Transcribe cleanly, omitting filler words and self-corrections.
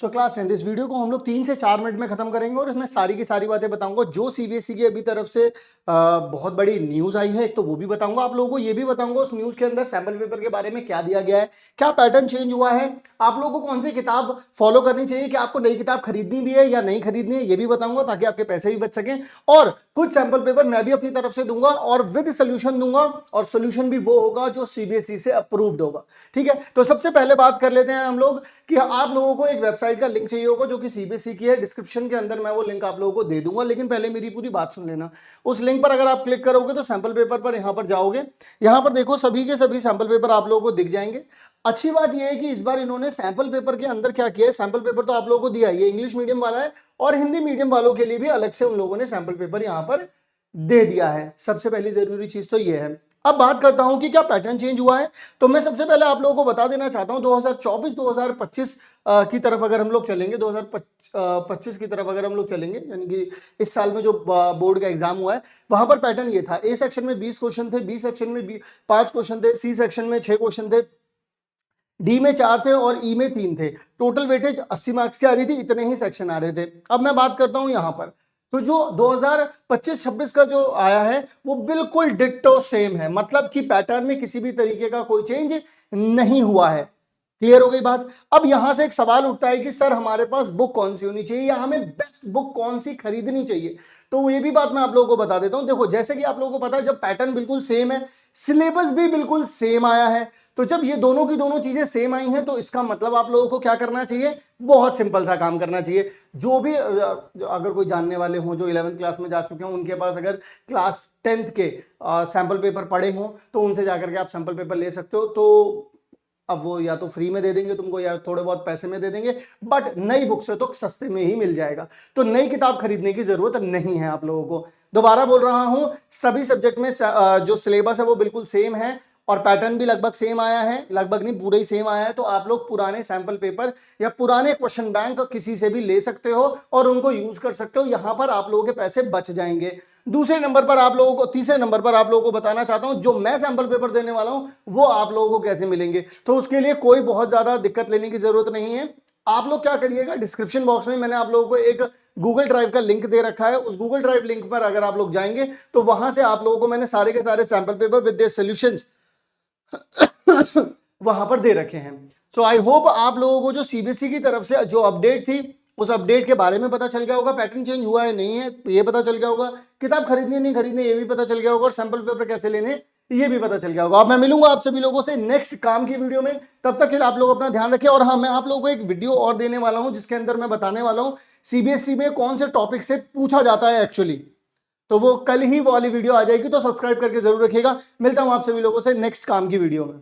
So class 10 इस video को हम लोग 3 से 4 मिनट में खत्म करेंगे और इसमें सारी की सारी बातें बताऊंगा जो सीबीएसई की अभी तरफ से बहुत बड़ी न्यूज आई है। एक तो वो भी बताऊंगा आप लोगों को, ये भी बताऊंगा उस न्यूज के अंदर सैंपल पेपर के बारे में क्या दिया गया है, क्या पैटर्न चेंज हुआ है, आप लोगों को कौन सी किताब फॉलो करनी चाहिए, कि आपको नई किताब खरीदनी भी है या नहीं खरीदनी है, ये भी बताऊंगा ताकि आपके पैसे भी बच सकें। और कुछ सैंपल पेपर मैं भी अपनी तरफ से दूंगा और विद सोल्यूशन दूंगा, और सोल्यूशन भी वो होगा जो सीबीएसई से अप्रूव्ड होगा। ठीक है, तो सबसे पहले बात कर लेते हैं हम लोग कि आप लोगों को एक वेबसाइट का लिंक चाहिए होगा जो कि सीबीएसई की है। डिस्क्रिप्शन के अंदर मैं वो लिंक आप लोगों को दे दूंगा, लेकिन पहले मेरी पूरी बात सुन लेना। उस लिंक पर अगर आप क्लिक करोगे तो सैंपल पेपर पर यहां पर जाओगे, यहां पर देखो सभी के सभी सैंपल पेपर आप लोगों को दिख जाएंगे। अच्छी बात यह है कि इस बार इन्होंने सैंपल पेपर के अंदर क्या किया है, सैंपल पेपर तो आप लोगों को दिया है, ये इंग्लिश मीडियम वाला है और हिंदी मीडियम वालों के लिए भी अलग से उन लोगों ने सैंपल पेपर यहां पर दे दिया है। सबसे पहली जरूरी चीज तो ये है। अब बात करता हूं कि क्या पैटर्न चेंज हुआ है, तो मैं सबसे पहले आप लोगों को बता देना चाहता हूं 2024-2025 की तरफ अगर हम लोग चलेंगे, 2025 की तरफ अगर हम लोग चलेंगे, यानी कि इस साल में जो बोर्ड का एग्जाम हुआ है वहां पर पैटर्न ये था। ए सेक्शन में 20 क्वेश्चन थे, बी सेक्शन में 5 क्वेश्चन थे, सी सेक्शन में 6 क्वेश्चन थे, डी में 4 थे और ई में 3 थे। टोटल वेटेज 80 मार्क्स की आ रही थी, इतने ही सेक्शन आ रहे थे। अब मैं बात करता हूं यहां पर, तो जो 2025-26 का जो आया है वो बिल्कुल डिट्टो सेम है, मतलब कि पैटर्न में किसी भी तरीके का कोई चेंज नहीं हुआ है। क्लियर हो गई बात। अब यहां से एक सवाल उठता है कि सर हमारे पास बुक कौन सी होनी चाहिए या हमें बेस्ट बुक कौन सी खरीदनी चाहिए, तो ये भी बात मैं आप लोगों को बता देता हूं। देखो, जैसे कि आप लोगों को पता है जब पैटर्न बिल्कुल सेम है, सिलेबस भी बिल्कुल सेम आया है, तो जब ये दोनों की दोनों चीजें सेम आई हैं तो इसका मतलब आप लोगों को क्या करना चाहिए, बहुत सिंपल सा काम करना चाहिए। जो भी अगर कोई जानने वाले हों जो 11th क्लास में जा चुके हों, उनके पास अगर क्लास 10th के सैंपल पेपर पड़े हों तो उनसे जाकर के आप सैंपल पेपर ले सकते हो। तो अब वो या तो फ्री में दे देंगे तुमको या थोड़े बहुत पैसे में दे देंगे, बट नई बुक से तो सस्ते में ही मिल जाएगा, तो नई किताब खरीदने की जरूरत नहीं है आप लोगों को। दोबारा बोल रहा हूं, सभी सब्जेक्ट में जो सिलेबस है वो बिल्कुल सेम है और पैटर्न भी लगभग सेम आया है, लगभग नहीं पूरा ही सेम आया है। तो आप लोग पुराने सैंपल पेपर या पुराने क्वेश्चन बैंक किसी से भी ले सकते हो और उनको यूज कर सकते हो, यहां पर आप लोगों के पैसे बच जाएंगे। दूसरे नंबर पर आप लोगों को, तीसरे नंबर पर आप लोगों को बताना चाहता हूं जो मैं सैंपल पेपर देने वाला हूं वो आप लोगों को कैसे मिलेंगे। तो उसके लिए कोई बहुत ज्यादा दिक्कत लेने की जरूरत नहीं है। आप लोग क्या करिएगा, डिस्क्रिप्शन बॉक्स में मैंने आप लोगों को एक गूगल ड्राइव का लिंक दे रखा है, उस गूगल ड्राइव लिंक पर अगर आप लोग जाएंगे तो वहां से आप लोगों को मैंने सारे के सारे sample paper with their solutions वहां पर दे रखे हैं। सो आई होप आप लोगों को जो सीबीएसई की तरफ से जो अपडेट थी उस अपडेट के बारे में पता चल गया होगा, पैटर्न चेंज हुआ है नहीं है ये पता चल गया होगा, किताब खरीदनी है नहीं खरीदनी ये भी पता चल गया होगा, और सैंपल पेपर कैसे लेने ये भी पता चल गया होगा। अब मैं मिलूंगा आप सभी लोगों से नेक्स्ट काम की वीडियो में, तब तक के लिए आप लोग अपना ध्यान रखें। और हाँ, मैं आप लोगों को एक वीडियो और देने वाला हूं जिसके अंदर मैं बताने वाला हूं सीबीएसई में कौन से टॉपिक से पूछा जाता है एक्चुअली, तो वो कल ही वाली वीडियो आ जाएगी, तो सब्सक्राइब करके जरूर रखिएगा। मिलता हूं आप सभी लोगों से नेक्स्ट काम की वीडियो में।